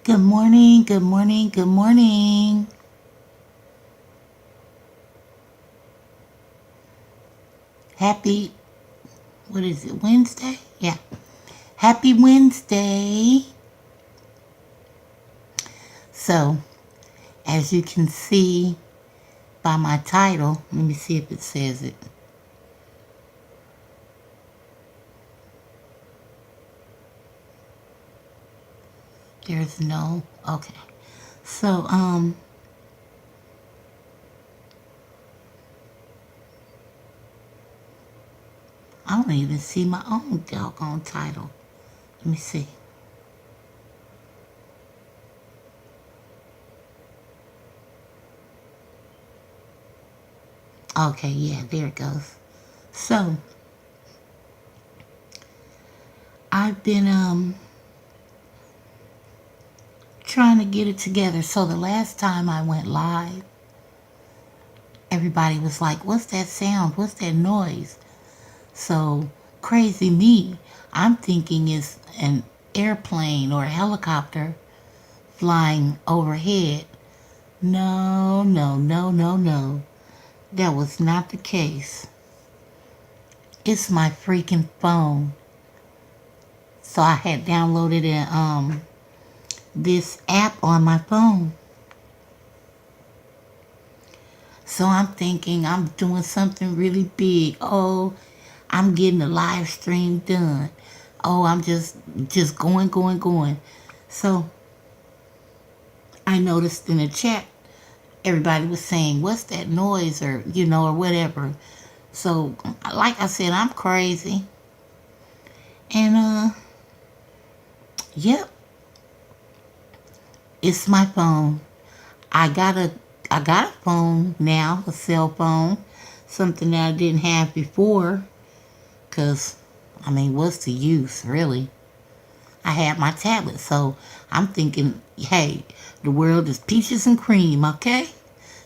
Good morning, good morning, good morning. Happy, what is it, Wednesday? Yeah. Happy Wednesday. So, as you can see by my title, let me see if it says it. There's no, okay. So, I don't even see my own doggone title. Let me see. Okay, yeah, there it goes. So, I've been, trying to get it together. So the last time I went live, everybody was like, what's that sound? What's that noise? So crazy me, I'm thinking it's an airplane or a helicopter flying overhead. No, no, no, no, no. That was not the case. It's my freaking phone. So I had downloaded this app on my phone. So I'm thinking I'm doing something really big. Oh, I'm getting the live stream done. Oh, I'm just going. So I noticed in the chat everybody was saying, "What's that noise?" or or whatever. So like I said, I'm crazy. And yep, it's my phone. I got a I got a phone now, a cell phone, something that I didn't have before. Cause I mean, what's the use, really? I had my tablet, so I'm thinking, hey, the world is peaches and cream, okay?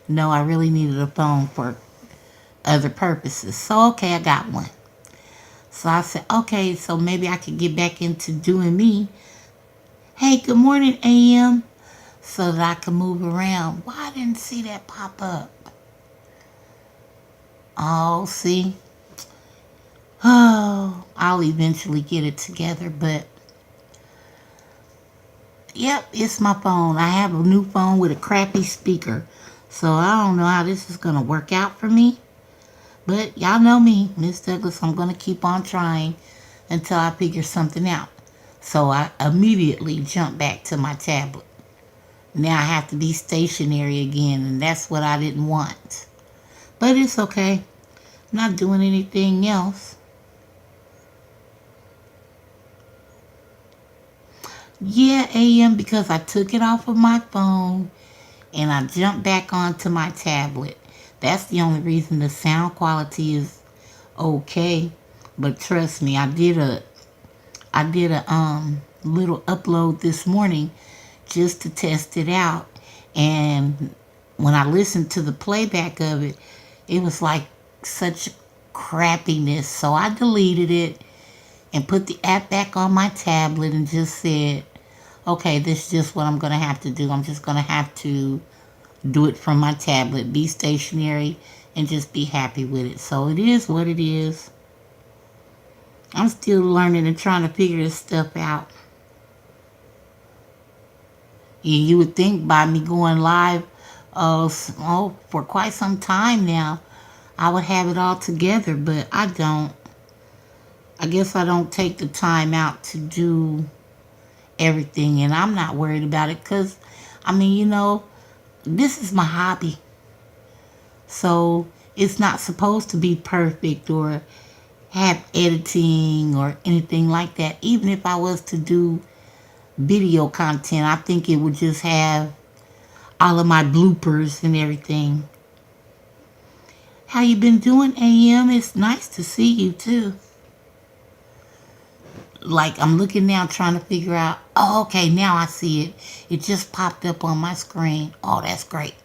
No, I really needed a phone for other purposes. So, okay, I got one. So I said, okay, so maybe I could get back into doing me. Hey, good morning, AM, so that I can move around. Why I didn't see that pop up? Oh, see? Oh, I'll eventually get it together, but yep, it's my phone. I have a new phone with a crappy speaker. So I don't know how this is going to work out for me. But y'all know me, Ms. Douglas. I'm going to keep on trying until I figure something out. So I immediately jump back to my tablet. Now I have to be stationary again, and that's what I didn't want. But it's okay. I'm not doing anything else. Yeah, AM, because I took it off of my phone and I jumped back onto my tablet. That's the only reason the sound quality is okay. But trust me, I did a little upload this morning just to test it out, and when I listened to the playback of it, it was like such crappiness. So I deleted it and put the app back on my tablet and just said, okay, this is just what I'm gonna have to do. I'm just gonna have to do it from my tablet, be stationary, and just be happy with it. So it is what it is. I'm still learning and trying to figure this stuff out. You would think by me going live for quite some time now, I would have it all together, but I don't. I guess I don't take the time out to do everything, and I'm not worried about it because, I mean, this is my hobby. So it's not supposed to be perfect or have editing or anything like that. Even if I was to do video content, I think it would just have all of my bloopers and everything. How you been doing, AM? It's nice to see you too. Like I'm looking now trying to figure out, oh, okay, now I see it. It just popped up on my screen. Oh, that's great.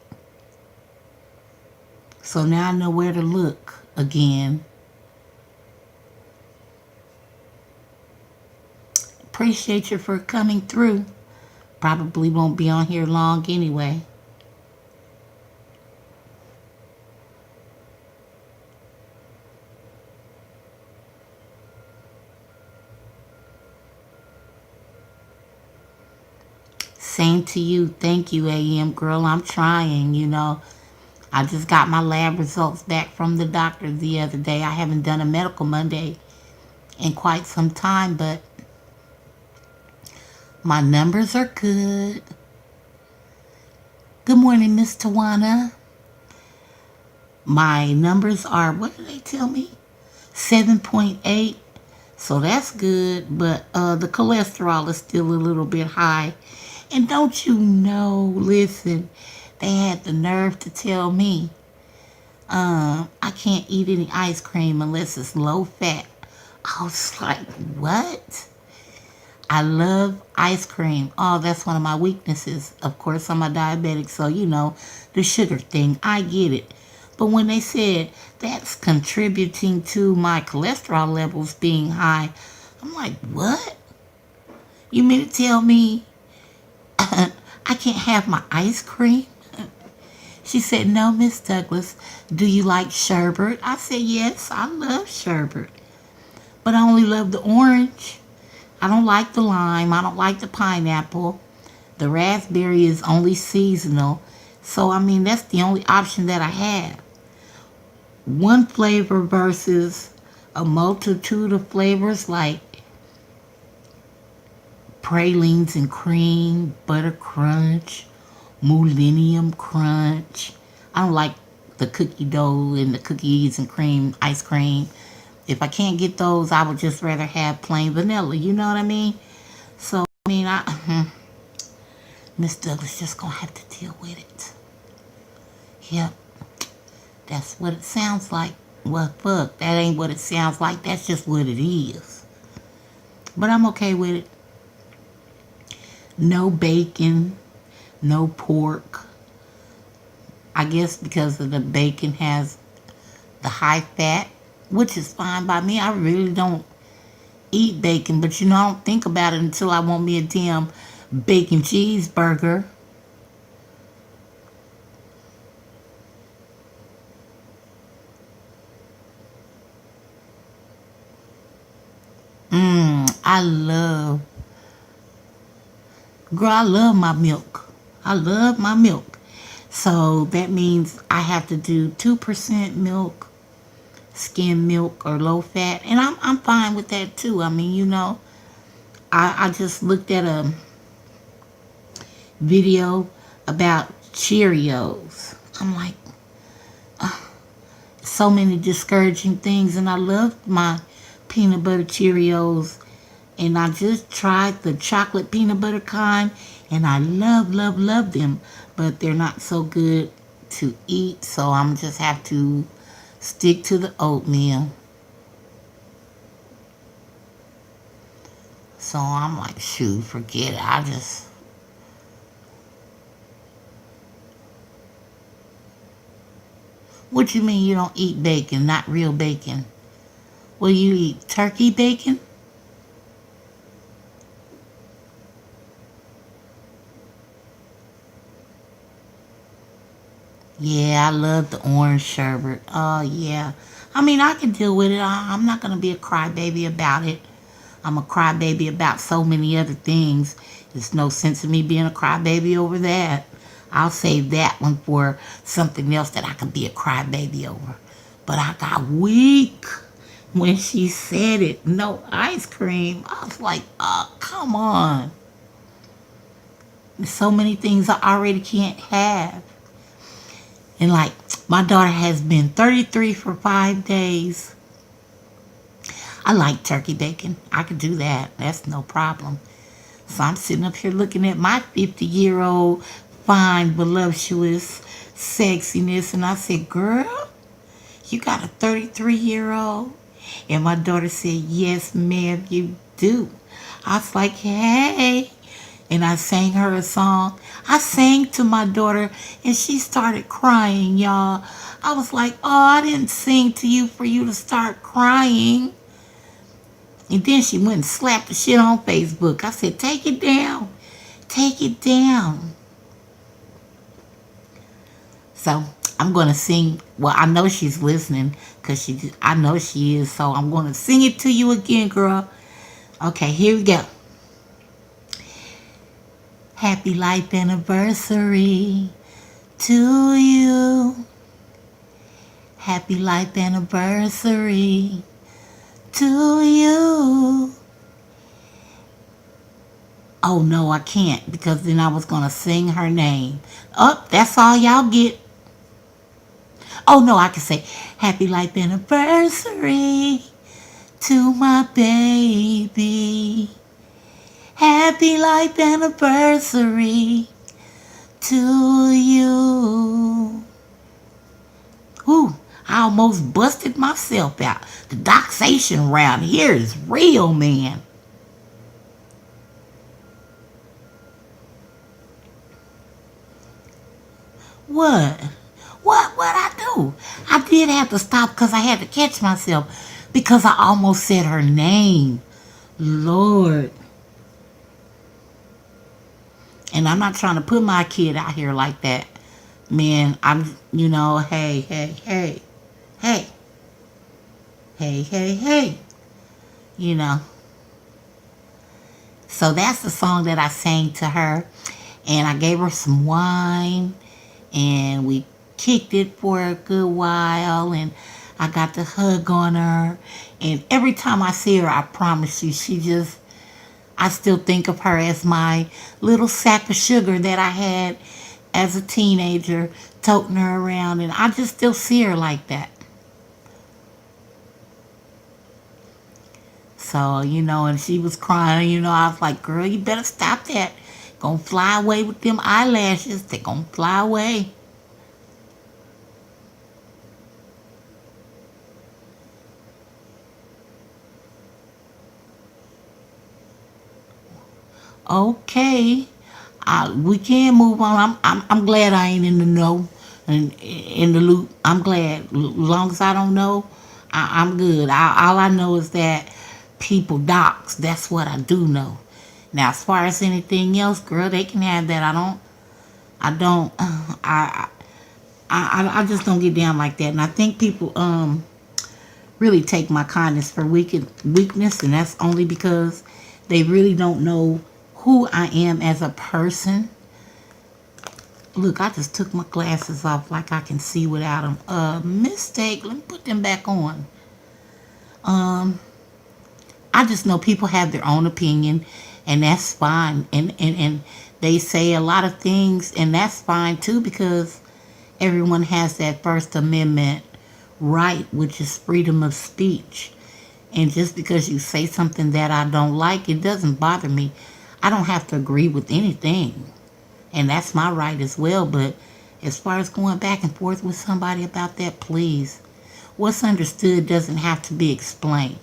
So now I know where to look again. Appreciate you for coming through. Probably won't be on here long anyway. Same to you. Thank you, AM girl. I'm trying, I just got my lab results back from the doctor the other day. I haven't done a medical Monday in quite some time, but my numbers are good. Good morning, Miss Tawana. My numbers are, what did they tell me? 7.8. So that's good, but the cholesterol is still a little bit high. And don't you know, listen, they had the nerve to tell me I can't eat any ice cream unless it's low fat. I was like, what? I love ice cream. Oh, that's one of my weaknesses. Of course, I'm a diabetic, so the sugar thing, I get it. But when they said that's contributing to my cholesterol levels being high, I'm like, what? You mean to tell me I can't have my ice cream? She said, no, Miss Douglas, do you like sherbet? I said, yes, I love sherbet. But I only love the orange. I don't like the lime. I don't like the pineapple. The raspberry is only seasonal. So, that's the only option that I have. One flavor versus a multitude of flavors like pralines and cream, butter crunch, millennium crunch. I don't like the cookie dough and the cookies and cream ice cream. If I can't get those, I would just rather have plain vanilla. You know what I mean? So, Miss Douglas just gonna have to deal with it. Yep, that's what it sounds like. Well, fuck, that ain't what it sounds like. That's just what it is. But I'm okay with it. No bacon, no pork. I guess because of the bacon has the high fat, which is fine by me. I really don't eat bacon, but I don't think about it until I want me a damn bacon cheeseburger. I love my milk. I love my milk. So that means I have to do 2% milk, skim milk, or low fat. And I'm fine with that too. I just looked at a video about Cheerios. I'm like, so many discouraging things. And I loved my peanut butter Cheerios. And I just tried the chocolate peanut butter kind. And I love, love, love them. But they're not so good to eat. So I'm just have to stick to the oatmeal. So I'm like, shoot, forget it. What you mean you don't eat bacon, not real bacon? Will you eat turkey bacon? Yeah, I love the orange sherbet. Oh, yeah. I can deal with it. I'm not going to be a crybaby about it. I'm a crybaby about so many other things. There's no sense in me being a crybaby over that. I'll save that one for something else that I can be a crybaby over. But I got weak when she said it. No ice cream. I was like, oh, come on. There's so many things I already can't have. And like, my daughter has been 33 for 5 days. I like turkey bacon. I could do that. That's no problem. So I'm sitting up here looking at my 50-year-old fine, voluptuous sexiness. And I said, girl, you got a 33-year-old? And my daughter said, yes, ma'am, you do. I was like, hey. And I sang her a song. I sang to my daughter and she started crying, y'all. I was like, oh, I didn't sing to you for you to start crying. And then she went and slapped the shit on Facebook. I said, take it down. Take it down. So I'm going to sing. Well, I know she's listening because I know she is. So I'm going to sing it to you again, girl. Okay, here we go. Happy life anniversary to you. Happy life anniversary to you. Oh no, I can't because then I was going to sing her name. Oh, that's all y'all get. Oh no, I can say happy life anniversary to my baby. Happy life anniversary to you. Ooh, I almost busted myself out. The doxation round here is real, man. What? What I do? I did have to stop because I had to catch myself because I almost said her name. Lord. And I'm not trying to put my kid out here like that. Man, hey, hey, hey, hey, hey, hey, hey, you know. So that's the song that I sang to her. And I gave her some wine. And we kicked it for a good while. And I got to hug on her. And every time I see her, I promise you, I still think of her as my little sack of sugar that I had as a teenager, toting her around, and I just still see her like that. So, and she was crying, I was like, girl, you better stop that. Gonna fly away with them eyelashes. They gonna fly away. Okay. We can move on. I'm glad I ain't in the know and in the loop. I'm glad. As long as I don't know, I'm good. All I know is that people dox. That's what I do know. Now, as far as anything else, girl, they can have that. I don't. I just don't get down like that. And I think people really take my kindness for weakness, and that's only because they really don't know who I am as a person. Look, I just took my glasses off like I can see without them. Mistake. Let me put them back on. I just know people have their own opinion, and that's fine. And they say a lot of things, and that's fine too, because everyone has that First Amendment right, which is freedom of speech. And just because you say something that I don't like, it doesn't bother me. I don't have to agree with anything. And that's my right as well. But as far as going back and forth with somebody about that, please. What's understood doesn't have to be explained.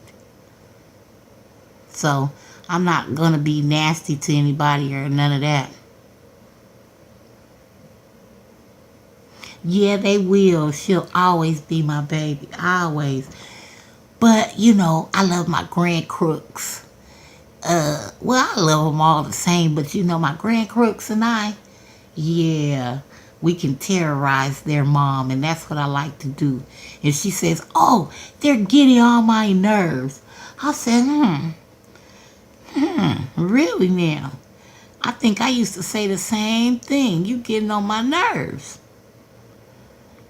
So I'm not going to be nasty to anybody or none of that. Yeah, they will. She'll always be my baby. Always. But, I love my grand crooks. Well, I love them all the same, but my grand crooks and I, yeah, we can terrorize their mom, and that's what I like to do. And she says, oh, they're getting on my nerves. I said, really now? I think I used to say the same thing. You getting on my nerves.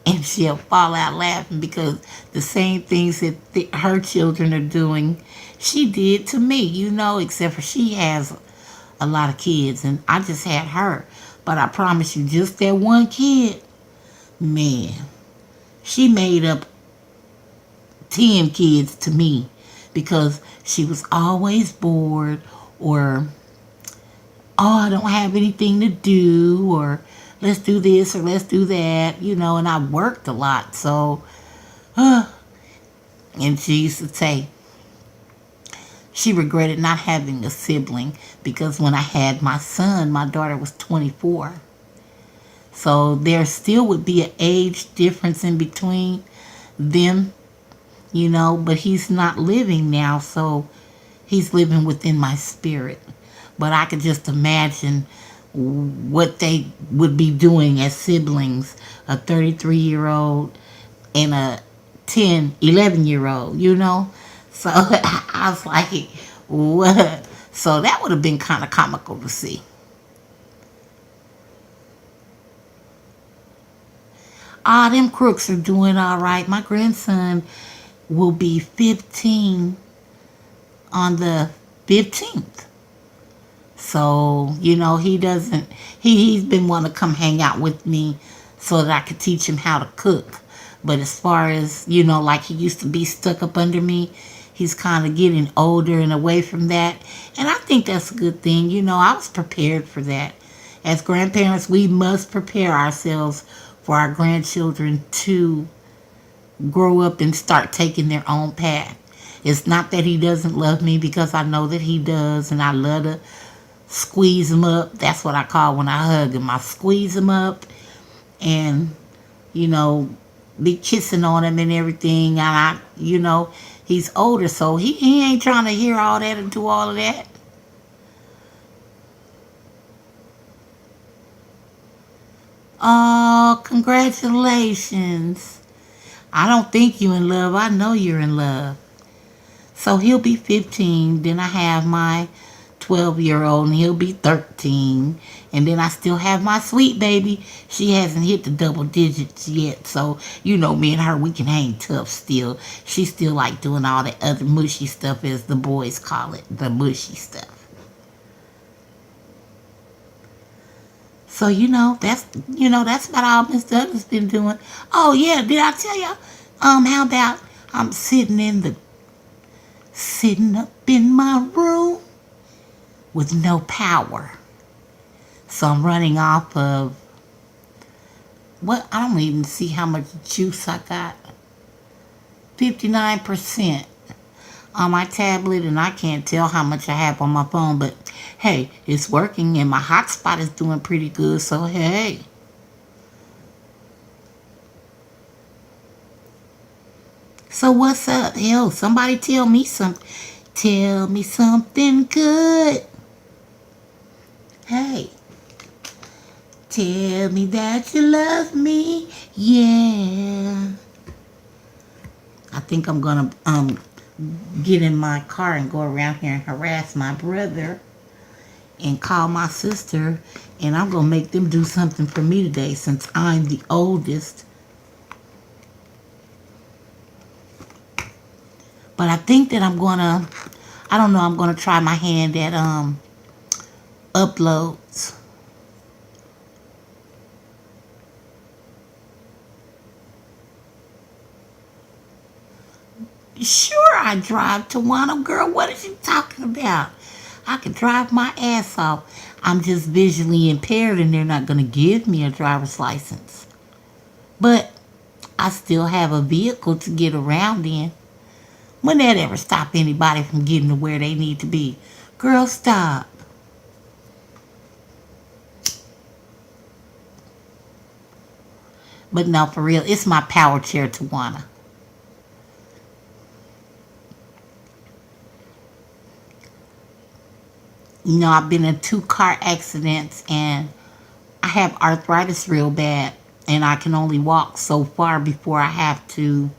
And she'll fall out laughing because the same things that her children are doing, she did to me, except for she has a lot of kids and I just had her. But I promise you, just that one kid, man, she made up 10 kids to me because she was always bored or, oh, I don't have anything to do, or let's do this or let's do that, and I worked a lot. So, and she used to say she regretted not having a sibling because when I had my son, my daughter was 24. So there still would be an age difference in between them, but he's not living now, so he's living within my spirit. But I could just imagine what they would be doing as siblings, a 33-year-old and a 10, 11-year-old, you know? So I was like, what? So that would have been kind of comical to see. Ah, them crooks are doing all right. My grandson will be 15 on the 15th. So, he doesn't, he's been wanting to come hang out with me so that I could teach him how to cook. But as far as, like he used to be stuck up under me, he's kind of getting older and away from that. And I think that's a good thing. I was prepared for that. As grandparents, we must prepare ourselves for our grandchildren to grow up and start taking their own path. It's not that he doesn't love me, because I know that he does, and I love to squeeze him up. That's what I call when I hug him. I squeeze him up and, you know, be kissing on him and everything. And he's older, so he ain't trying to hear all that and do all of that. Oh, congratulations. I don't think you in love. I know you're in love. So he'll be 15. Then I have my 12-year-old, and he'll be 13. And then I still have my sweet baby. She hasn't hit the double digits yet. So, me and her, we can hang tough still. She still like doing all that other mushy stuff, as the boys call it, the mushy stuff. So, that's about all Miss Douglas been doing. Oh, yeah, did I tell you? How about I'm sitting up in my room with no power. So I'm running off of, I don't even see how much juice I got. 59% on my tablet, and I can't tell how much I have on my phone, but hey, it's working, and my hotspot is doing pretty good, so hey. So what's up? Hell, somebody tell me something. Tell me something good. Hey. Tell me that you love me. Yeah. I think I'm gonna get in my car and go around here and harass my brother and call my sister, and I'm gonna make them do something for me today, since I'm the oldest. But I think that I'm gonna try my hand at uploads. Sure, I drive, Tawana. Girl, what are you talking about? I can drive my ass off. I'm just visually impaired, and they're not going to give me a driver's license. But I still have a vehicle to get around in. When that ever stop anybody from getting to where they need to be? Girl, stop. But no, for real, it's my power chair, Tawana. I've been in 2 car accidents, and I have arthritis real bad, and I can only walk so far before I have to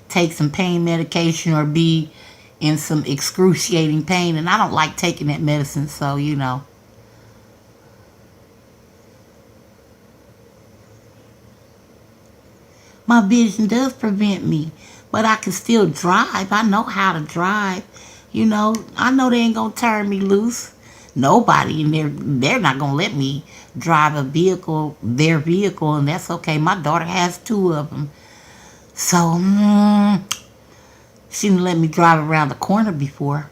take some pain medication or be in some excruciating pain, and I don't like taking that medicine, so my vision does prevent me, but I can still drive. I know how to drive. I know they ain't gonna turn me loose. Nobody, and they're not gonna let me drive their vehicle, and that's okay. My daughter has 2 of them, so she didn't let me drive around the corner before.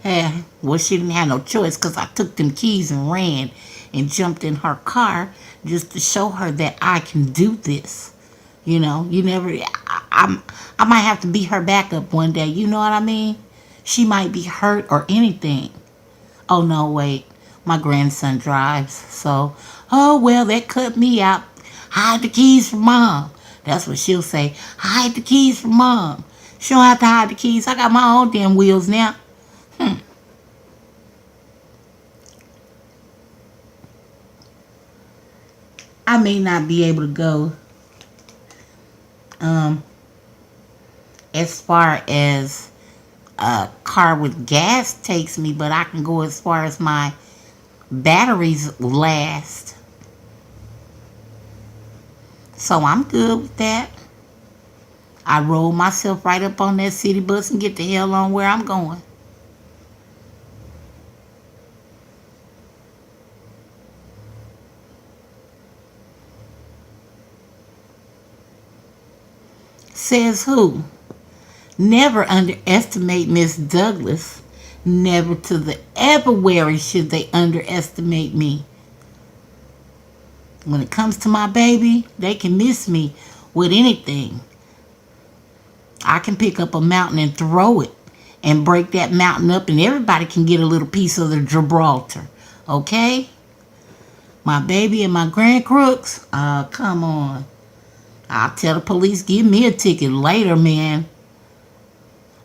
Yeah, well, she didn't have no choice, because I took them keys and ran and jumped in her car just to show her that I can do this. You never, I might have to be her backup one day. You know what I mean? She might be hurt or anything. Oh, no, wait. My grandson drives. So, oh, well, that cut me out. Hide the keys from mom. That's what she'll say. Hide the keys from mom. She don't have to hide the keys. I got my own damn wheels now. I may not be able to go um, as far as a car with gas takes me, but I can go as far as my batteries last. So I'm good with that. I roll myself right up on that city bus and get the hell on where I'm going. Says who? Never underestimate Miss Douglas. Never to the ever worry should they underestimate me. When it comes to my baby, they can miss me with anything. I can pick up a mountain and throw it and break that mountain up, and everybody can get a little piece of the Gibraltar. Okay? My baby and my grand crooks? Come on. I'll tell the police, give me a ticket later, man.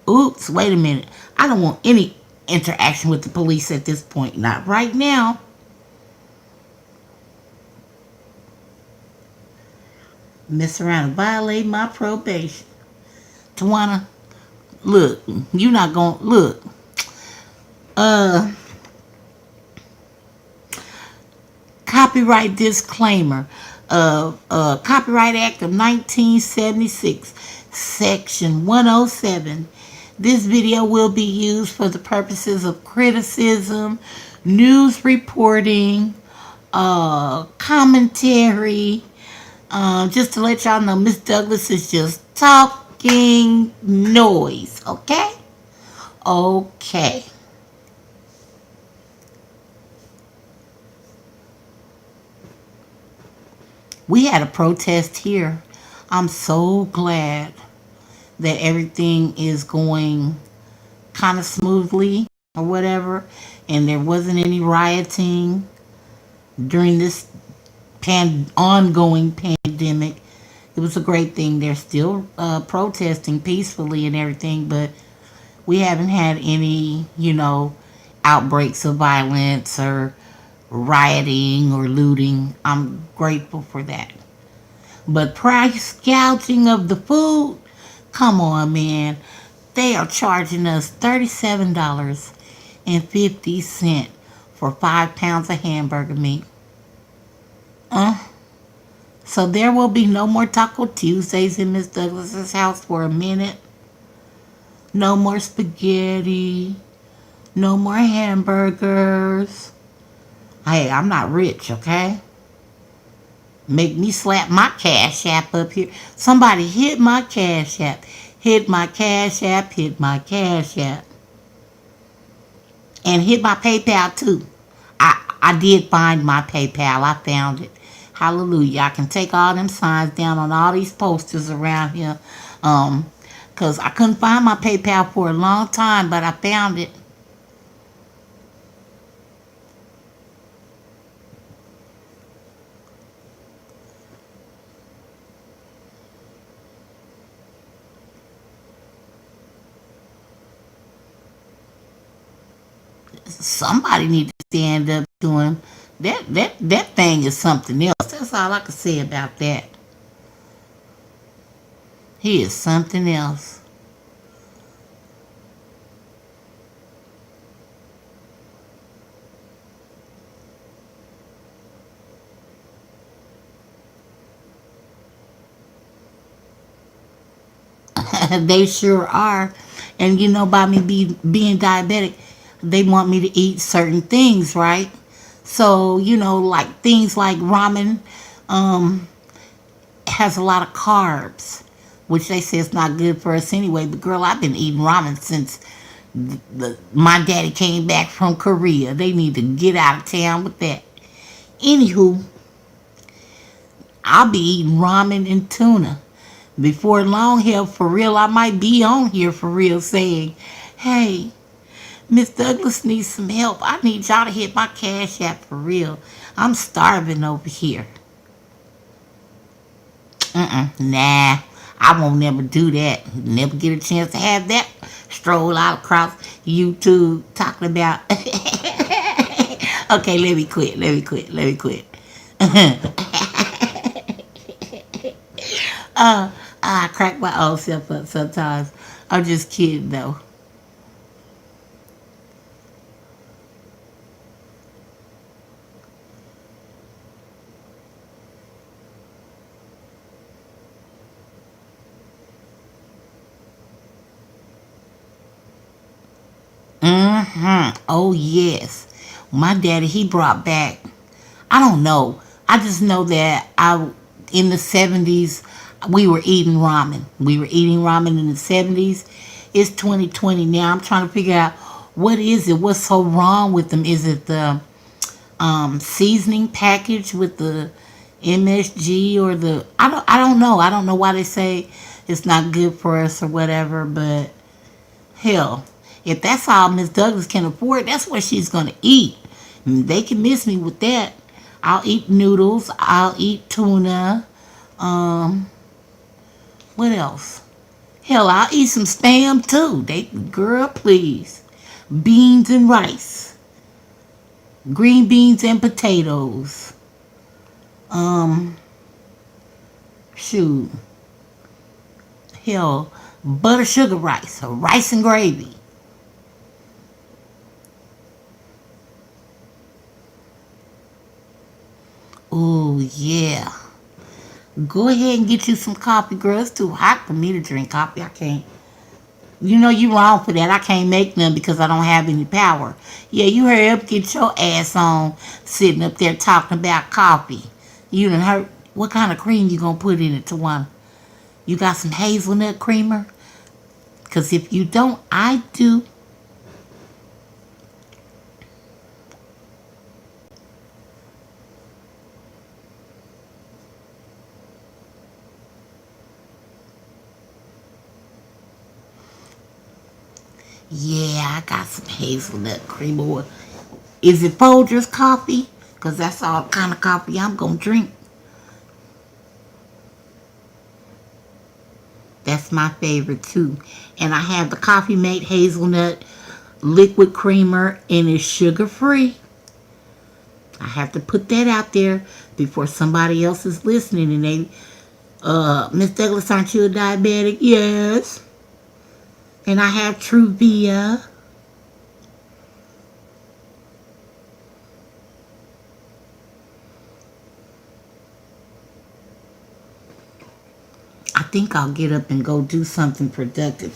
Oops, wait a minute. I don't want any interaction with the police at this point. Not right now. Mess around and violate my probation. Tawana, look, you not gonna look. Uh Copyright disclaimer of Copyright Act of 1976, Section 107. This video will be used for the purposes of criticism, news reporting, commentary. Just to let y'all know, Ms. Douglas is just talking noise, okay? Okay. We had a protest here. I'm so glad that everything is going kind of smoothly or whatever, and there wasn't any rioting during this ongoing pandemic. It was a great thing. They're still protesting peacefully and everything, but we haven't had any, outbreaks of violence or rioting or looting. I'm grateful for that. But price gouging of the food, come on, man. They are charging us $37.50 for 5 pounds of hamburger meat. So there will be no more Taco Tuesdays in Miss Douglas's house for a minute. No more spaghetti. No more hamburgers. Hey, I'm not rich, okay? Make me slap my Cash App up here. Somebody hit my Cash App. Hit my Cash App. Hit my Cash App. And hit my PayPal too. I did find my PayPal. I found it. Hallelujah. I can take all them signs down on all these posters around here. Because I couldn't find my PayPal for a long time, but I found it. Somebody need to stand up to him. That thing is something else. That's all I can say about that. He is something else. They sure are. And by me being diabetic, they want me to eat certain things, right? So, like things like ramen has a lot of carbs, which they say is not good for us anyway. But girl, I've been eating ramen since my daddy came back from Korea. They need to get out of town with that. Anywho, I'll be eating ramen and tuna. Before long, hell, for real, I might be on here for real saying, hey, Miss Douglas needs some help. I need y'all to hit my Cash App for real. I'm starving over here. Nah, I won't never do that. Never get a chance to have that stroll out across YouTube talking about. Okay, let me quit. I crack my own self up sometimes. I'm just kidding though. Oh yes. My daddy, he brought back, I don't know. I just know that I in the 70s we were eating ramen. We were eating ramen in the 70s. It's 2020 now. I'm trying to figure out what is it? What's so wrong with them? Is it the seasoning package with the MSG or the I don't know. I don't know why they say it's not good for us or whatever, but hell, if that's all Miss Douglas can afford, that's what she's gonna eat. They can miss me with that. I'll eat noodles. I'll eat tuna. Um, what else? Hell, I'll eat some spam too. They, girl, please. Beans and rice, green beans and potatoes. Um, shoot, hell, butter sugar rice, or rice and gravy. Ooh, yeah. Go ahead and get you some coffee, girl. It's too hot for me to drink coffee. I can't. You know you wrong for that. I can't make none because I don't have any power. Yeah, you hurry up, get your ass on, sitting up there talking about coffee. You done heard what kind of cream you gonna put in it, Tawana? You got some hazelnut creamer? Cause if you don't, I do. Yeah, I got some hazelnut creamer. Is it Folgers coffee? Cause that's all kind of coffee I'm gonna drink. That's my favorite too. And I have the Coffee Mate hazelnut liquid creamer and it's sugar free. I have to put that out there before somebody else is listening and they, Miss Douglas, aren't you a diabetic? Yes. And I have Truvia. I think I'll get up and go do something productive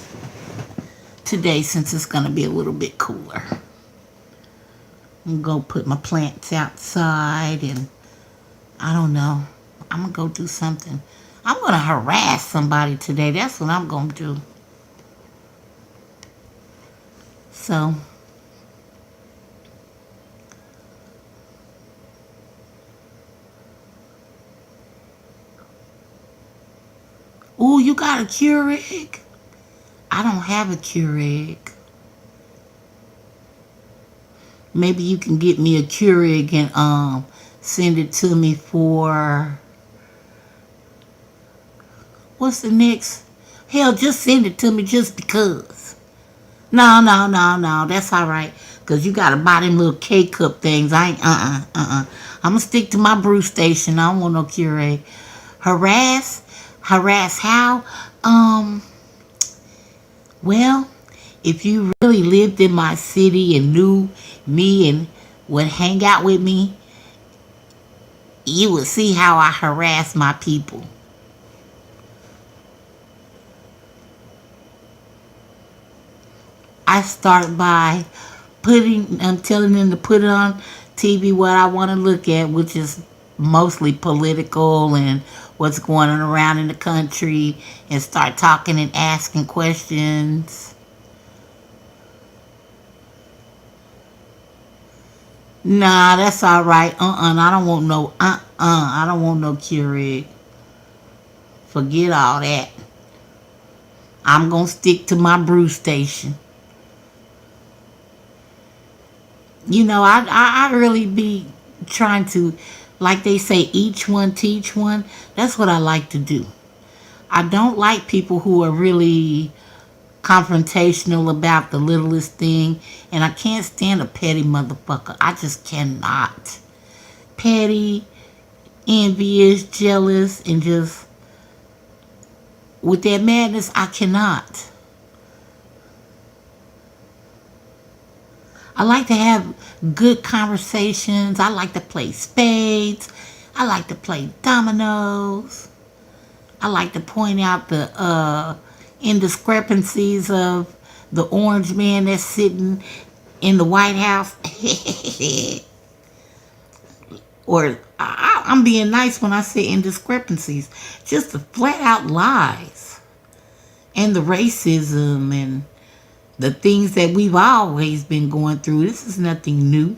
today since it's going to be a little bit cooler. I'm going to go put my plants outside and I don't know. I'm going to go do something. I'm going to harass somebody today. That's what I'm going to do. So, ooh, you got a Keurig? I don't have a Keurig. Maybe you can get me a Keurig and send it to me for what's the next? Hell, just send it to me just because. No, no, no, no. That's all right. Cause you gotta buy them little K cup things. I ain't I'm gonna stick to my brew station. I don't want no Keurig. Harass, harass how? Well, if you really lived in my city and knew me and would hang out with me, you would see how I harass my people. I start by I'm telling them to put on TV what I want to look at, which is mostly political and what's going on around in the country, and start talking and asking questions. Nah, that's all right. I don't want no. I don't want no Keurig. Forget all that. I'm gonna stick to my brew station. I really be trying to, like they say, each one teach one. That's what I like to do. I don't like people who are really confrontational about the littlest thing, and I can't stand a petty motherfucker. I just cannot. Petty, envious, jealous, and just with that madness, I cannot. I like to have good conversations. I like to play spades. I like to play dominoes. I like to point out the indiscrepancies of the orange man that's sitting in the White House. Or I'm being nice when I say indiscrepancies. Just the flat out lies. And the racism and the things that we've always been going through. This is nothing new.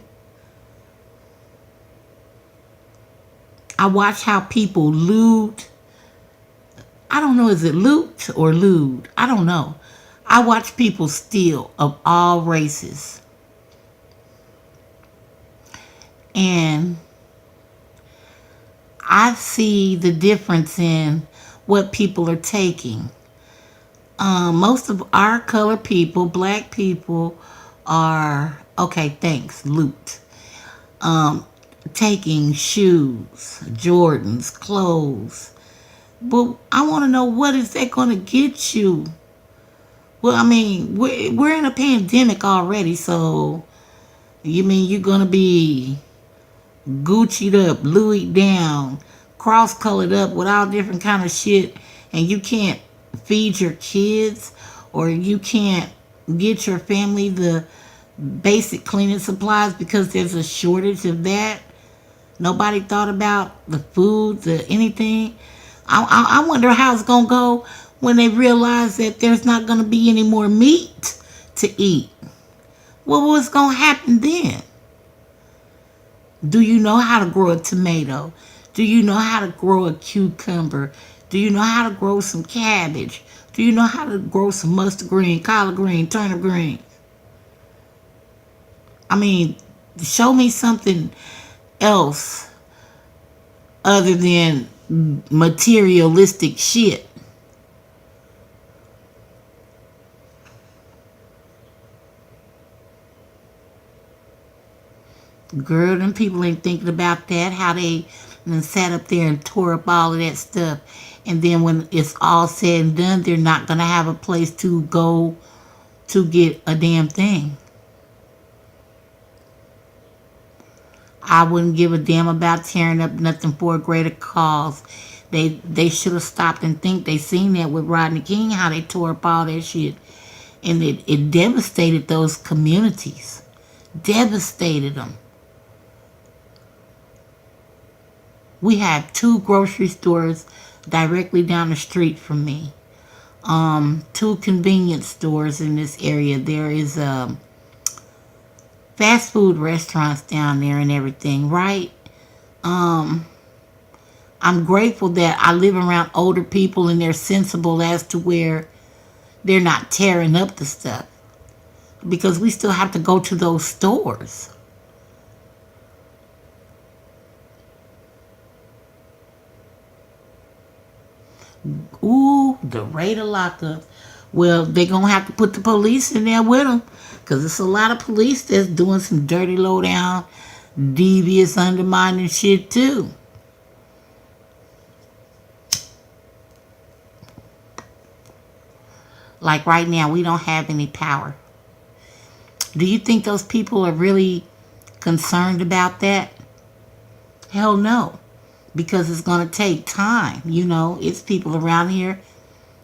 I watch how people loot. I don't know, is it loot or lewd? I don't know. I watch people steal of all races. And I see the difference in what people are taking. Most of our colored people, black people, are, okay, thanks, loot. Taking shoes, Jordans, clothes. But I want to know, what is that going to get you? Well, I mean, we're in a pandemic already, so you mean you're going to be Gucci'd up, Louis down, cross-colored up with all different kind of shit, and you can't feed your kids, or you can't get your family the basic cleaning supplies because there's a shortage of that? Nobody thought about the food, the anything. I wonder how it's going to go when they realize that there's not going to be any more meat to eat. Well, what's going to happen then? Do you know how to grow a tomato? Do you know how to grow a cucumber? Do you know how to grow some cabbage? Do you know how to grow some mustard green, collard green, turnip green? I mean, show me something else other than materialistic shit. Girl, them people ain't thinking about that, how they done sat up there and tore up all of that stuff. And then when it's all said and done, they're not going to have a place to go to get a damn thing. I wouldn't give a damn about tearing up nothing for a greater cause. They should have stopped and think. They seen that with Rodney King, how they tore up all that shit. And it devastated those communities. Devastated them. We have 2 grocery stores directly down the street from me. 2 convenience stores in this area. There is fast food restaurants down there and everything, right? I'm grateful that I live around older people and they're sensible as to where they're not tearing up the stuff. Because we still have to go to those stores. Ooh, the rate of lockups. Well, they're going to have to put the police in there with them. Because it's a lot of police that's doing some dirty, low-down, devious, undermining shit, too. Like right now, we don't have any power. Do you think those people are really concerned about that? Hell no. Because it's going to take time. You know, it's people around here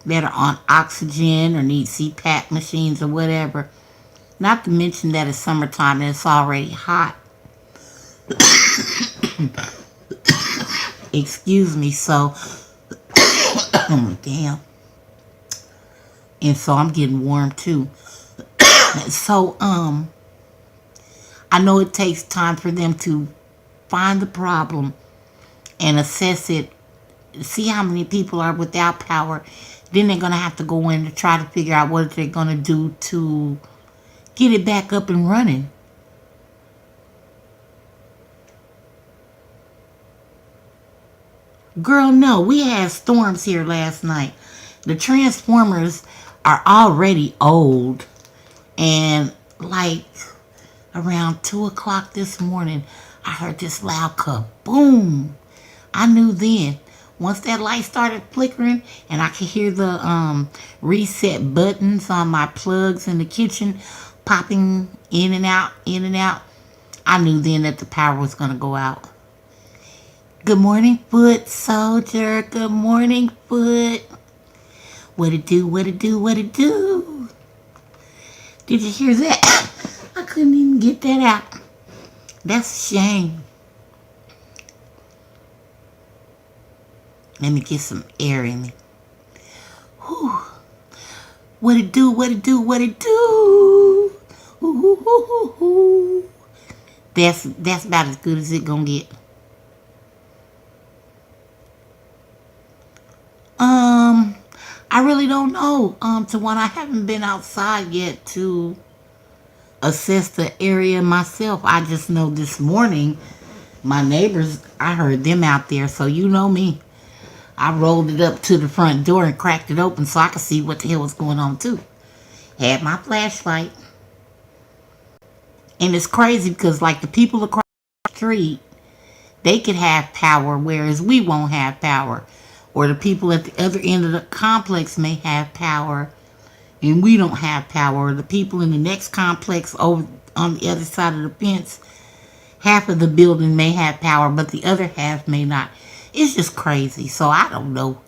that are on oxygen or need CPAP machines or whatever. Not to mention that it's summertime and it's already hot. Excuse me, so damn. And so I'm getting warm too. So I know it takes time for them to find the problem and assess it, see how many people are without power. Then they're going to have to go in to try to figure out what they're going to do to get it back up and running. Girl, no, we had storms here last night. The transformers are already old. And like around 2 o'clock this morning, I heard this loud kaboom. I knew then Once that light started flickering and I could hear the reset buttons on my plugs in the kitchen popping in and out, I knew then that the power was going to go out. Good morning, foot soldier. Good morning, foot. What it do, what it do, what it do? Did you hear that? I couldn't even get that out. That's a shame. Let me get some air in me. Whew. What it do, what it do, what it do? Ooh. That's about as good as it gonna get. I really don't know. Tawana, I haven't been outside yet to assess the area myself. I just know this morning, my neighbors, I heard them out there, so you know me. I rolled it up to the front door and cracked it open so I could see what the hell was going on too. Had my flashlight. And it's crazy because like the people across the street, they could have power, whereas we won't have power. Or the people at the other end of the complex may have power and we don't have power. Or the people in the next complex over on the other side of the fence, half of the building may have power, but the other half may not. It's just crazy. So I don't know.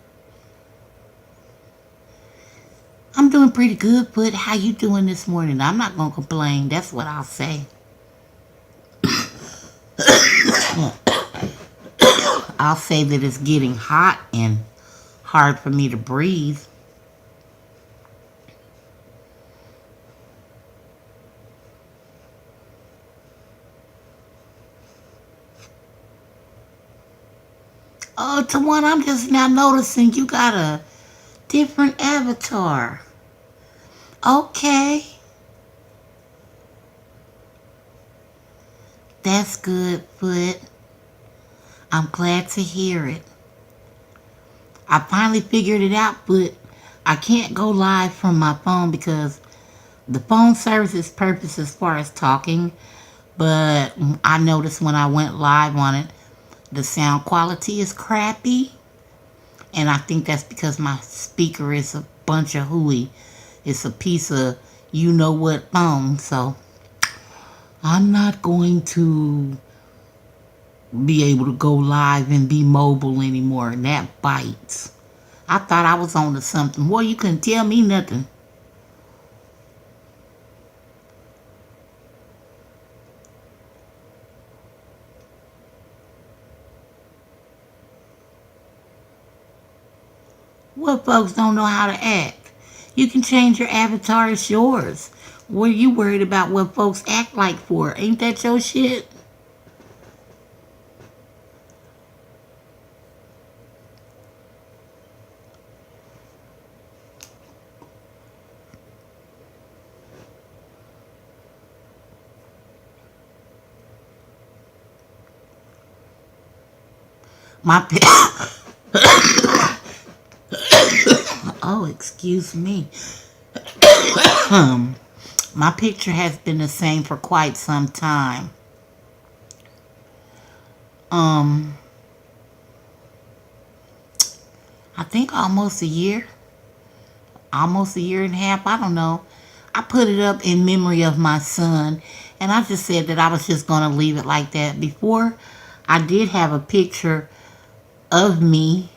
I'm doing pretty good, but how you doing this morning? I'm not going to complain. That's what I'll say. I'll say that it's getting hot and hard for me to breathe. Oh, Tawana, I'm just now noticing you got a different avatar. Okay. That's good, Foot. I'm glad to hear it. I finally figured it out, but I can't go live from my phone because the phone serves its purpose as far as talking, but I noticed when I went live on it, the sound quality is crappy, and I think that's because my speaker is a bunch of hooey. It's a piece of you-know-what phone, so I'm not going to be able to go live and be mobile anymore, and that bites. I thought I was on to something. Well, you couldn't tell me nothing. Well, folks don't know how to act. You can change your avatar, it's yours. What are you worried about what folks act like for? Ain't that your shit? My oh, excuse me. My picture has been the same for quite some time. I think almost a year. Almost a year and a half. I don't know. I put it up in memory of my son, and I just said that I was just going to leave it like that. Before, I did have a picture of me,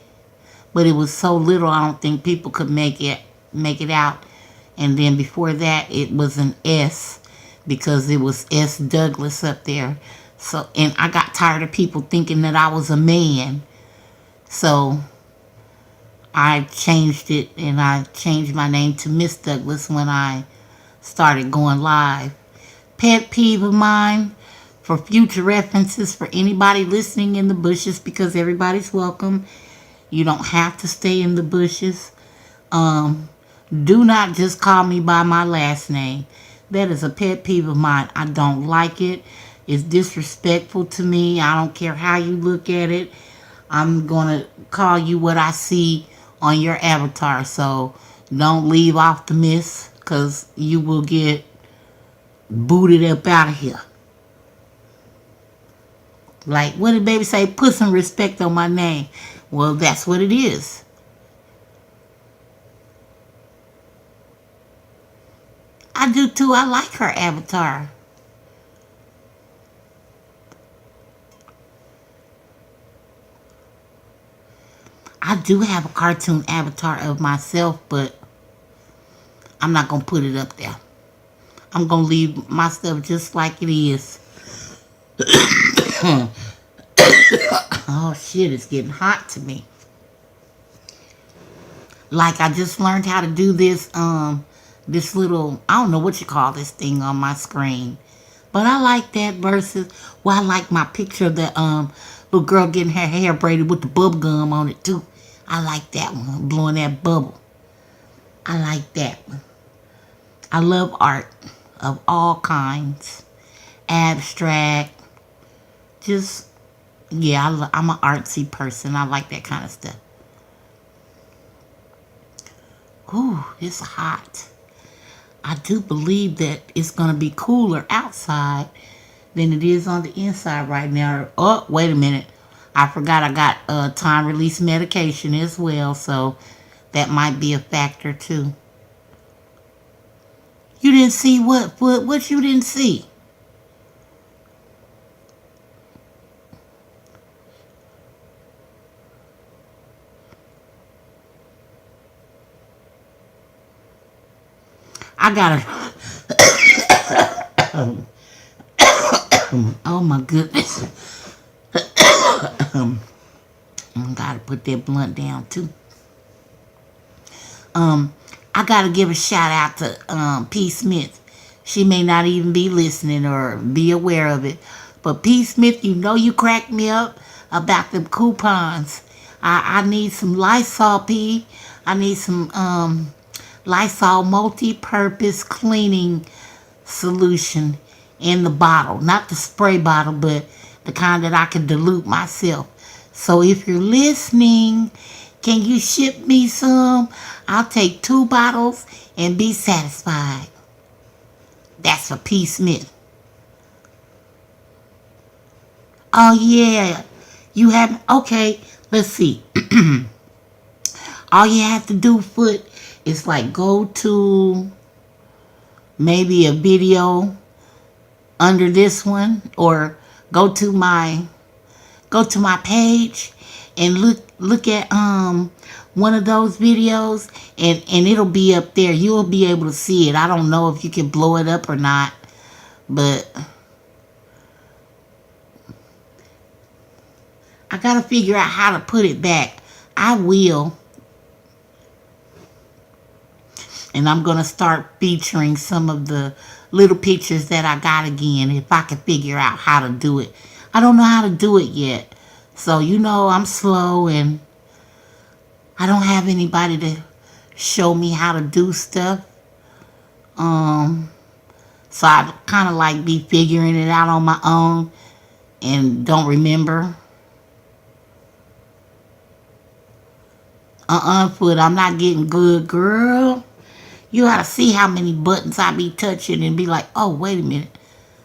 but it was so little I don't think people could make it out. And then before that, it was an S because it was Ms.Douglas up there. So, and I got tired of people thinking that I was a man. So I changed it, and I changed my name to Ms.Douglas when I started going live. Pet peeve of mine, for future references for anybody listening in the bushes, because everybody's welcome. You don't have to stay in the bushes. Do not just call me by my last name. That is a pet peeve of mine. I don't like it. It's disrespectful to me. I don't care how you look at it. I'm going to call you what I see on your avatar. So don't leave off the miss, because you will get booted up out of here. Like, what did baby say? Put some respect on my name. Well, that's what it is. I do too. I like her avatar. I do have a cartoon avatar of myself, but I'm not going to put it up there. I'm going to leave my stuff just like it is. Oh shit, it's getting hot to me. Like I just learned how to do this little, I don't know what you call this thing on my screen. But I like that versus, well, I like my picture of the little girl getting her hair braided with the bubble gum on it too. I like that one, blowing that bubble. I like that one. I love art of all kinds. Abstract. Just, yeah, I'm an artsy person. I like that kind of stuff. Ooh, it's hot. I do believe that it's going to be cooler outside than it is on the inside right now. Oh, wait a minute. I forgot I got time release medication as well, so that might be a factor too. You didn't see what? What you didn't see? I gotta. Oh my goodness. I gotta put that blunt down too. I gotta give a shout out to P. Smith. She may not even be listening or be aware of it, but P. Smith, you know you cracked me up about them coupons. I need some Lysol P. I need some Lysol multi-purpose cleaning solution in the bottle, not the spray bottle, but the kind that I can dilute myself. So if you're listening, can you ship me some? I'll take 2 bottles and be satisfied. That's for P. Smith. Oh yeah, you have, okay, let's see. All you have to do, Foot, is like go to maybe a video under this one, or go to my page and look at one of those videos, and it'll be up there. You'll be able to see it. I don't know if you can blow it up or not, but I gotta figure out how to put it back. I will. And I'm gonna start featuring some of the little pictures that I got again, if I can figure out how to do it. I don't know how to do it yet. So I'm slow, and I don't have anybody to show me how to do stuff. So I kind of like be figuring it out on my own and don't remember. Foot, I'm not getting good, girl. You gotta see how many buttons I be touching and be like, oh, wait a minute.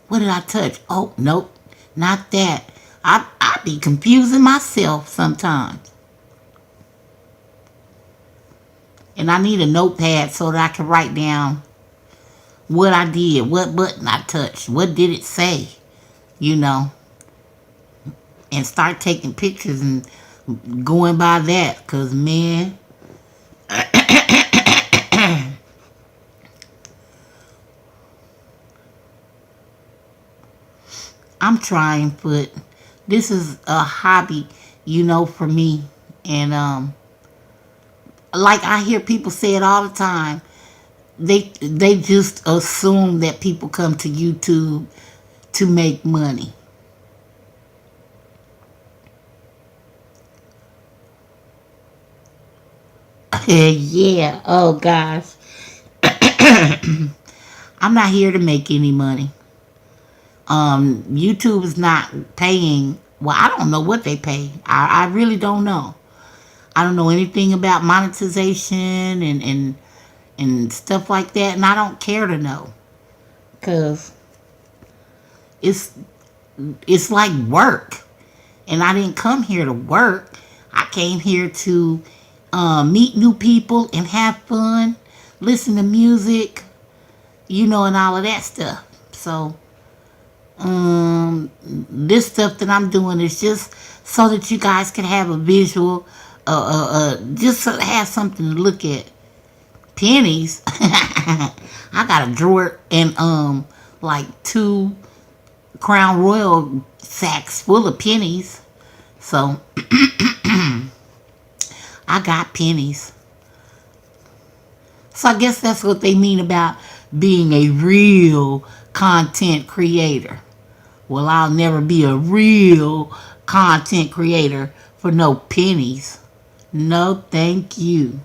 What did I touch? Oh, nope, not that. I be confusing myself sometimes. And I need a notepad so that I can write down what I did, what button I touched, what did it say, and start taking pictures and going by that, because, man, I'm trying, but this is a hobby, for me. And like I hear people say it all the time, they just assume that people come to YouTube to make money. Yeah, oh gosh. I'm not here to make any money. YouTube is not paying. Well, I don't know what they pay. I really don't know. I don't know anything about monetization and stuff like that, and I don't care to know, because it's like work, and I didn't come here to work. I came here to meet new people and have fun, listen to music, and all of that stuff. So, this stuff that I'm doing is just so that you guys can have a visual, just so have something to look at. Pennies. I got a drawer and like 2 Crown Royal sacks full of pennies. So I got pennies. So I guess that's what they mean about being a real content creator. Well, I'll never be a real content creator for no pennies. No, thank you.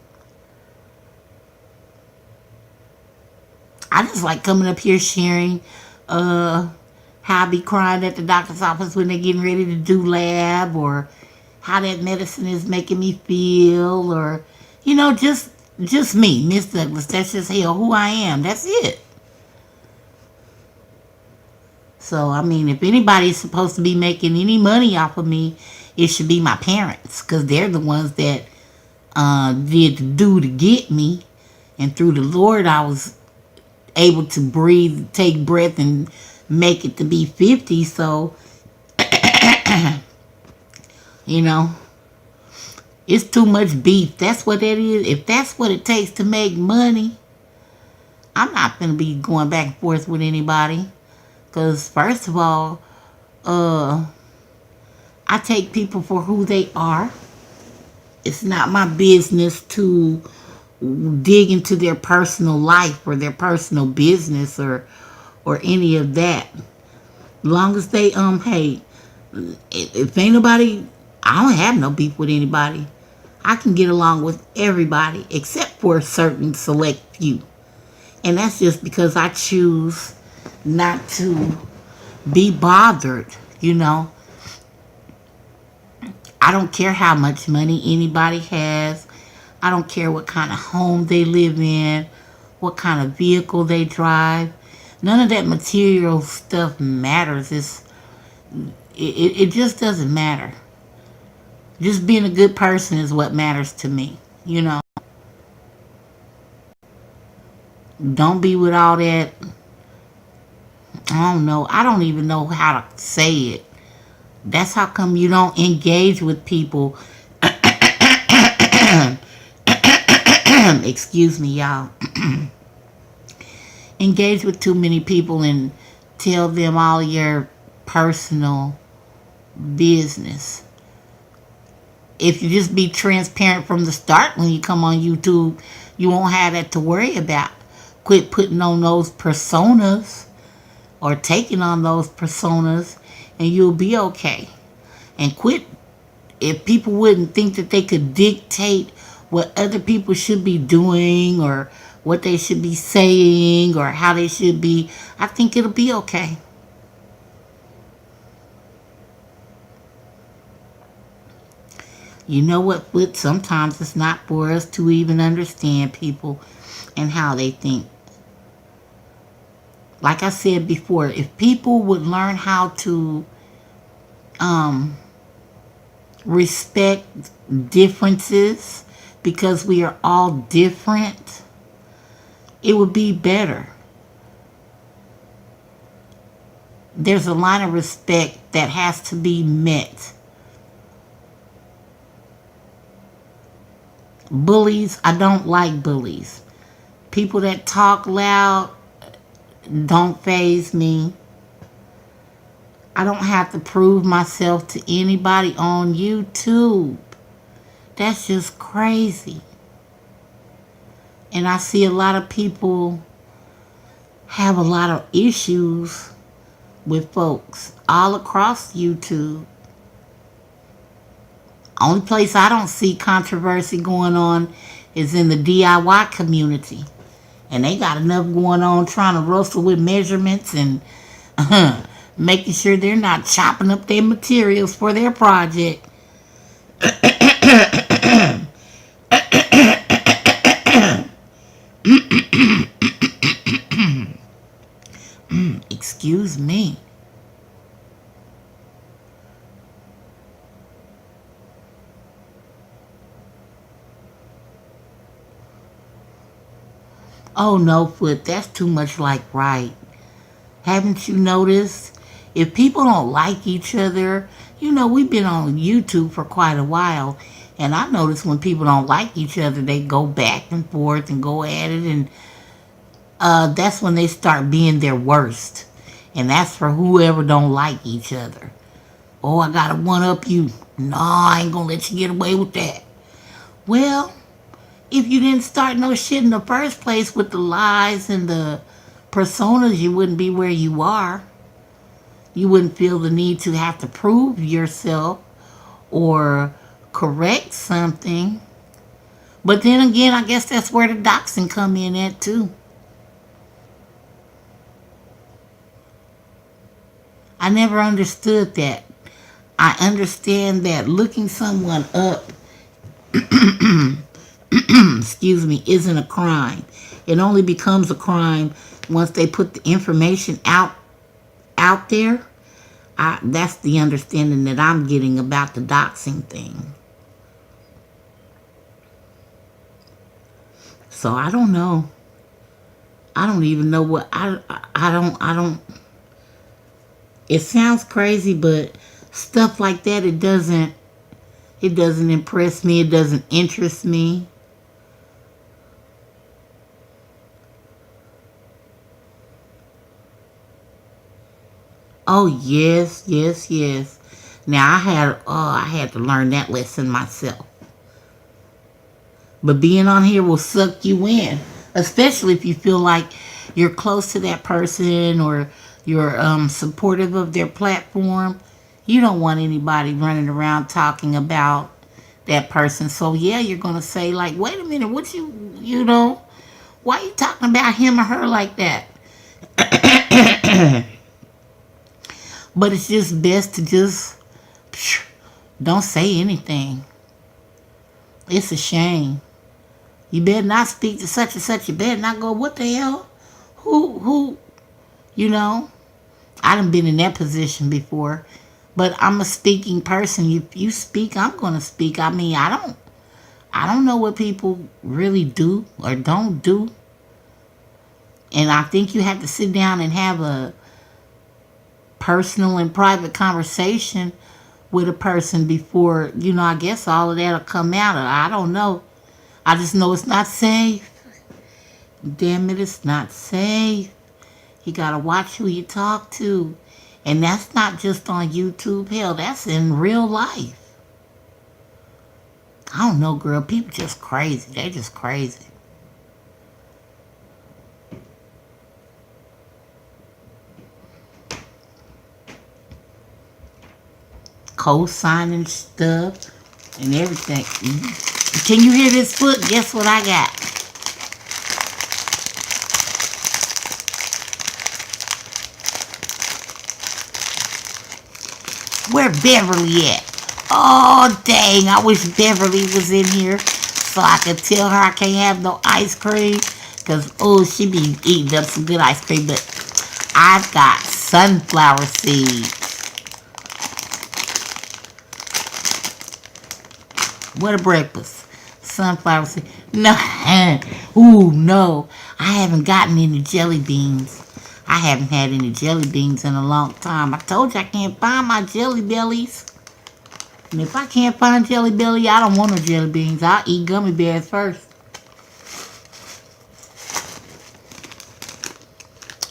I just like coming up here sharing how I be crying at the doctor's office when they're getting ready to do lab, or how that medicine is making me feel, or just me, Miss Douglas. That's just hell who I am. That's it. So I mean, if anybody's supposed to be making any money off of me, it should be my parents, because they're the ones that did the do to get me, and through the Lord, I was able to breathe, take breath, and make it to be 50. So, you know, it's too much beef. That's what that is. If that's what it takes to make money, I'm not going to be going back and forth with anybody. Because, first of all, I take people for who they are. It's not my business to dig into their personal life or their personal business or any of that. Long as they hey, if ain't nobody, I don't have no beef with anybody. I can get along with everybody except for a certain select few. And that's just because I choose not to be bothered, I don't care how much money anybody has. I don't care what kind of home they live in, what kind of vehicle they drive. None of that material stuff matters. It just doesn't matter. Just being a good person is what matters to me. Don't be with all that. I don't know. I don't even know how to say it. That's how come you don't engage with people. Excuse me, y'all. Engage with too many people and tell them all your personal business. If you just be transparent from the start when you come on YouTube, you won't have that to worry about. Quit putting on those personas or taking on those personas, and you'll be okay. And quit, if people wouldn't think that they could dictate what other people should be doing or what they should be saying or how they should be, I think it'll be okay. You know what, Flip? Sometimes it's not for us to even understand people and how they think. Like I said before, if people would learn how to respect differences, because we are all different, it would be better. There's a line of respect that has to be met. Bullies, I don't like bullies. People that talk loud don't faze me. I don't have to prove myself to anybody on YouTube. That's just crazy. And I see a lot of people have a lot of issues with folks all across YouTube. Only place I don't see controversy going on is in the DIY community. And they got enough going on trying to wrestle with measurements and making sure they're not chopping up their materials for their project. Excuse me. Oh no, Foot, that's too much like right. Haven't you noticed? If people don't like each other, we've been on YouTube for quite a while, and I notice when people don't like each other, they go back and forth and go at it, and that's when they start being their worst. And that's for whoever don't like each other. Oh, I gotta one up you. No, I ain't gonna let you get away with that. Well, if you didn't start no shit in the first place with the lies and the personas, you wouldn't be where you are. You wouldn't feel the need to have to prove yourself or correct something. But then again, I guess that's where the doxing come in at too. I never understood that. I understand that looking someone up, excuse me, isn't a crime. It only becomes a crime once they put the information out there. That's the understanding that I'm getting about the doxing thing. So I don't know. I don't even know what I don't. It sounds crazy, but stuff like that it doesn't impress me. It doesn't interest me. Oh yes, yes, yes. Now I had to learn that lesson myself. But being on here will suck you in, especially if you feel like you're close to that person or you're supportive of their platform. You don't want anybody running around talking about that person. So yeah, you're gonna say like, wait a minute, what why you talking about him or her like that? But it's just best to just don't say anything. It's a shame. You better not speak to such and such. You better not go, what the hell? Who, you know? I done been in that position before. But I'm a speaking person. If you speak, I'm going to speak. I mean, I don't know what people really do or don't do. And I think you have to sit down and have a personal and private conversation with a person before, I guess all of that'll come out. I don't know. I just know it's not safe. Damn it, it's not safe. You gotta watch who you talk to. And that's not just on YouTube. Hell, that's in real life. I don't know, girl. People just crazy. They just crazy. Co-signing stuff and everything. Can you hear this foot? Guess what I got? Where Beverly at? Oh, dang. I wish Beverly was in here so I could tell her I can't have no ice cream. Because, she be eating up some good ice cream. But I've got sunflower seeds. What a breakfast. Sunflower seeds. No. Ooh, no. I haven't gotten any jelly beans. I haven't had any jelly beans in a long time. I told you I can't find my jelly bellies. And if I can't find jelly belly, I don't want no jelly beans. I'll eat gummy bears first.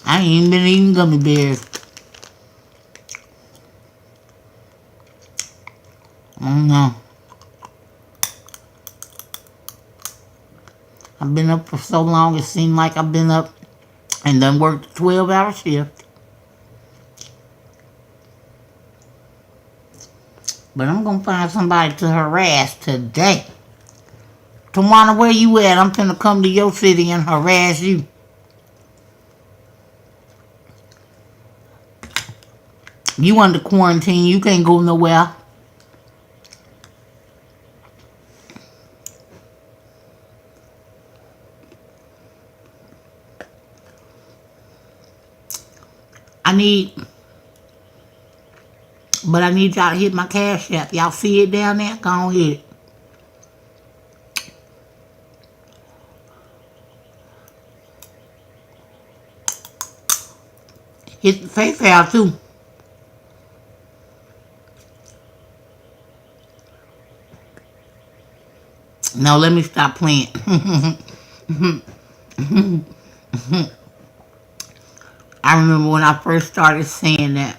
I ain't even been eating gummy bears. I don't know. I've been up for so long, it seemed like I've been up and done worked a 12-hour shift. But I'm going to find somebody to harass today. Tawana, where you at? I'm finna come to your city and harass you. You under quarantine. You can't go nowhere. I need y'all to hit my cash app. Y'all see it down there? Go on hit it. Hit the face out too. Now let me stop playing. I remember when I first started saying that.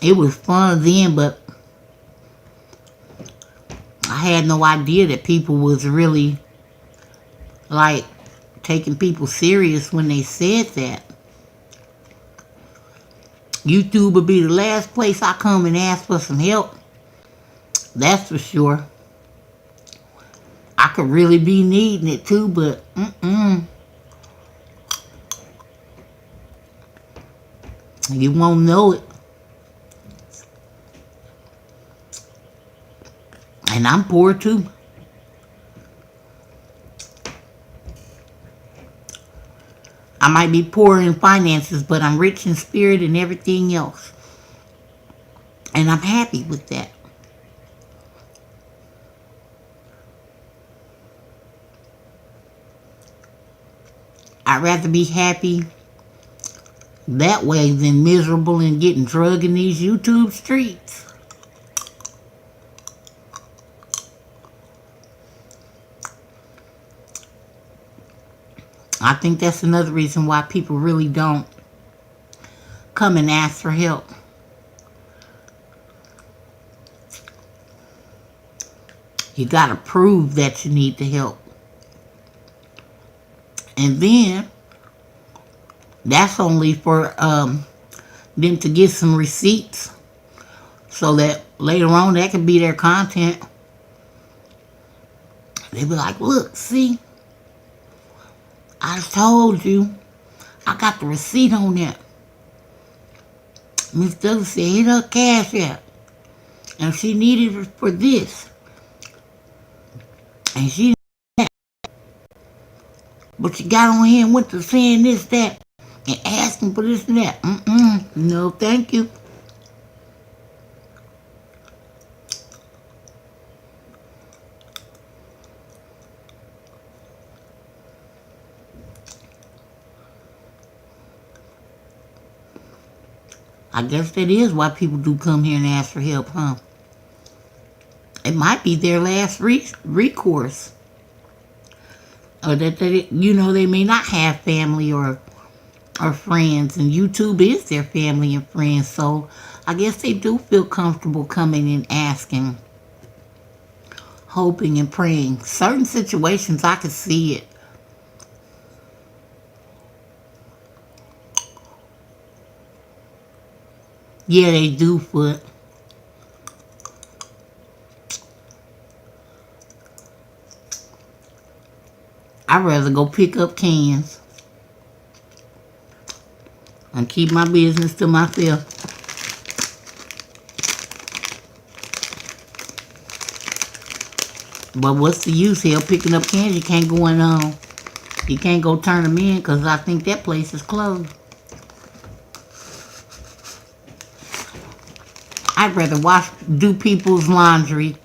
It was fun then, but I had no idea that people was really like taking people serious when they said that. YouTube would be the last place I come and ask for some help. That's for sure. I could really be needing it too, but you won't know it. And I'm poor too. I might be poor in finances, but I'm rich in spirit and everything else. And I'm happy with that. I'd rather be happy that way than miserable and getting drugged in these YouTube streets. I think that's another reason why people really don't come and ask for help. You gotta prove that you need the help. And then that's only for them to get some receipts so that later on that could be their content. They be like, look, see, I told you, I got the receipt on that. Ms.Douglas said, hit her cash app. And she needed it for this. And she, but you got on here and went to saying this, that, and asking for this and that. No, thank you. I guess that is why people do come here and ask for help, huh? It might be their last recourse. Or that they, they may not have family or friends, and YouTube is their family and friends. So I guess they do feel comfortable coming and asking, hoping and praying. Certain situations, I could see it. Yeah, they do, Foot. I'd rather go pick up cans and keep my business to myself. But what's the use here picking up cans? You can't go in you can't go turn them in because I think that place is closed. I'd rather do people's laundry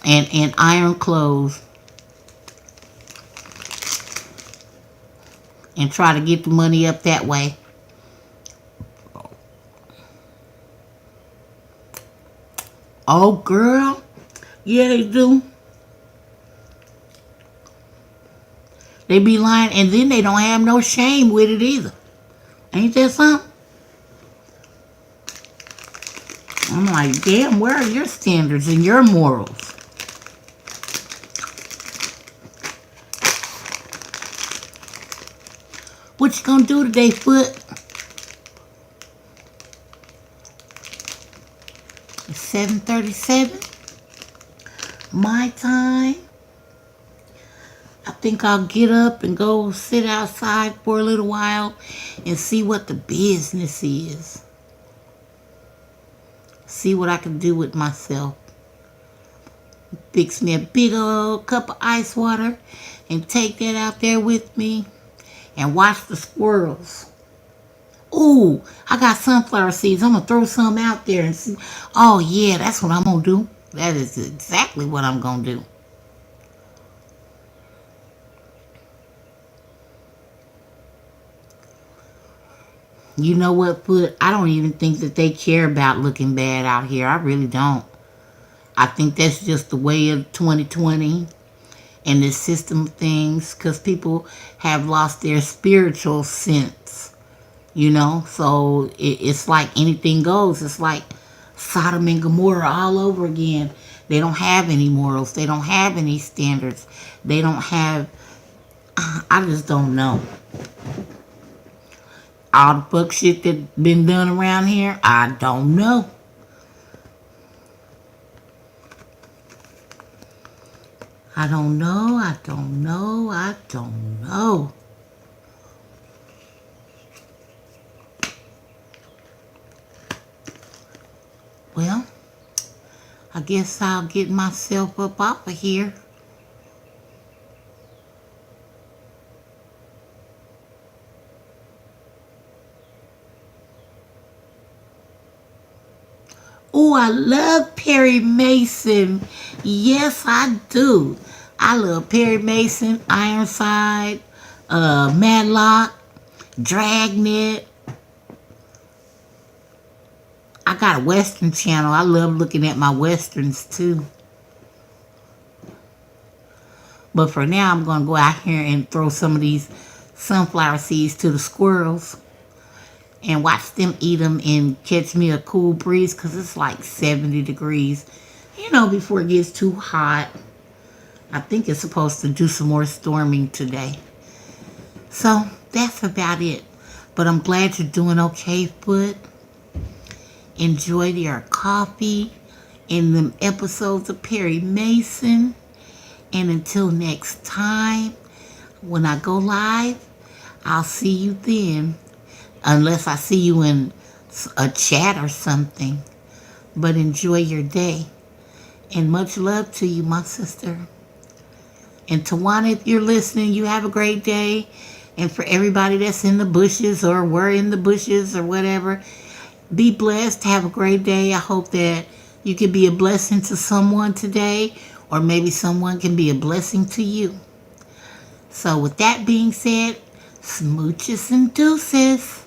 and iron clothes and try to get the money up that way. Oh, girl. Yeah, they do. They be lying, and then they don't have no shame with it either. Ain't that something? I'm like, damn, where are your standards and your morals? What you gonna do today, Foot? It's 7:37. My time. I think I'll get up and go sit outside for a little while and see what the business is. See what I can do with myself. Fix me a big old cup of ice water and take that out there with me and watch the squirrels. Ooh, I got sunflower seeds. I'm going to throw some out there and see. Oh, yeah, that's what I'm going to do. That is exactly what I'm going to do. You know what, Foot? I don't even think that they care about looking bad out here. I really don't. I think that's just the way of 2020 and this system of things, because people have lost their spiritual sense, you know? So it's like anything goes. It's like Sodom and Gomorrah all over again. They don't have any morals. They don't have any standards. They don't have, I just don't know. All the fuck shit that been done around here, I don't know. I don't know, I don't know, I don't know. Well, I guess I'll get myself up off of here. Oh, I love Perry Mason. Yes, I do. I love Perry Mason, Ironside, Matlock, Dragnet. I got a Western channel. I love looking at my Westerns too. But for now, I'm going to go out here and throw some of these sunflower seeds to the squirrels and watch them eat them and catch me a cool breeze, because it's like 70 degrees, you know, before it gets too hot. I think it's supposed to do some more storming today. So that's about it. But I'm glad you're doing okay, Foot. Enjoy your coffee and them episodes of Perry Mason. And until next time, when I go live, I'll see you then. Unless I see you in a chat or something. But enjoy your day. And much love to you, my sister. And Tawana, if you're listening, you have a great day. And for everybody that's in the bushes or were in the bushes or whatever, be blessed. Have a great day. I hope that you can be a blessing to someone today, or maybe someone can be a blessing to you. So with that being said, smooches and deuces.